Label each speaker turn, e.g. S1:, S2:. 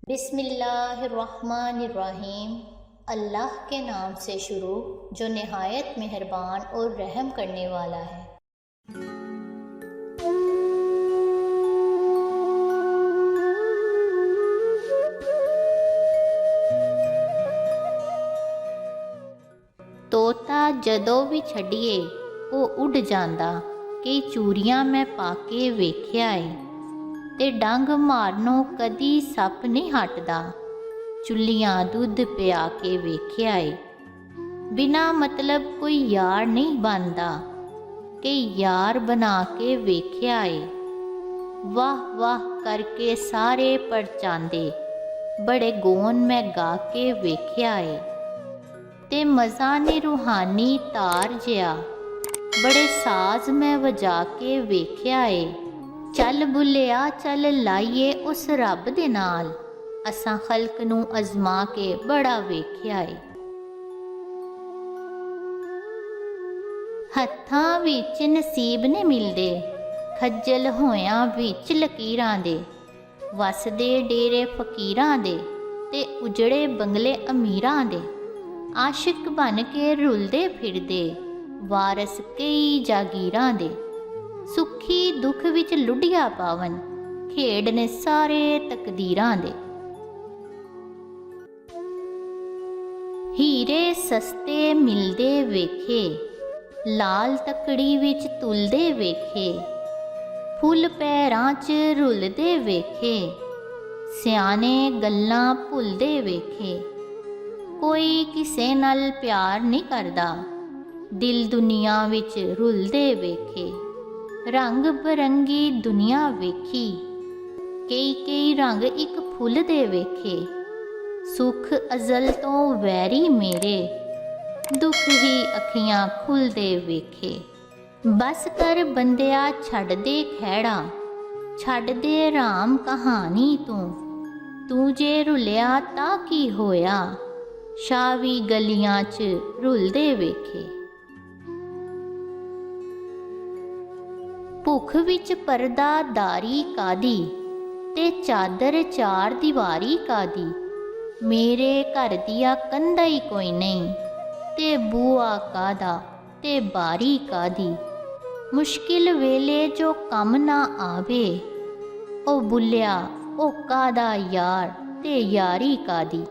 S1: बिस्मिल्लाहिर्रहमानिर्रहीम। अल्लाह के नाम से शुरू जो नहायत मेहरबान और रहम करने वाला है। तोता जदों भी छड़िए वो उड़ जांदा, कई चूरियां मैं पाके वेख्या है, ते डंग मारनों कदी सप नहीं हटदा, चुल्लियां दुध पिया के वेख्या है। बिना मतलब कोई यार नहीं बनदा, कई यार बना के वेख्या है। वाह वाह करके सारे परचांदे, बड़े गोन मैं गा के वेख्या है। ते मज़ा ने रूहानी तार जिया, बड़े साज मैं वजा के वेख्या है। चल बुलिया चल लाइए उस रब दे नाल, असां खल्क नूं अजमा के बड़ा वेख्या है। हत्थां विच नसीब ने मिलदे, खज्जल होयां विच लकीरां दे, वसदे डेरे फकीरां दे ते उजड़े बंगले अमीरां दे। आशिक बन के रुलदे फिरदे, वारस कई जागीरां दे। सुखी दुख विच लुढ़िया पावन, खेड ने सारे तकदीरां दे। हीरे सस्ते मिलदे वेखे, लाल तकड़ी विच तुलदे वेखे, फुल पैरां च रुलदे वेखे, सियाने गल्लां भुलदे वेखे। कोई किसे नाल प्यार नहीं करदा, दिल दुनिया विच रुलदे वेखे। रंग बरंगी दुनिया वेखी, कई कई रंग एक फुल दे वेखे। सुख अजल तो वैरी मेरे, दुख ही अखियां खुलदे वेखे। बस कर बंदिया छड़ दे खैड़ा, छड़ दे राम कहानी तू जे रुलिया ता की होया, शावी गलियां च रुलदे वेखे। भुख विच परदा दारी कादी, ते चादर चार दीवारी कादी। मेरे घर दिया कंधा ही कोई नहीं, ते बुआ कादा ते बारी कादी। मुश्किल वेले जो कम ना आवे, ओ बुलिया ओ कादा यार ते यारी कादी।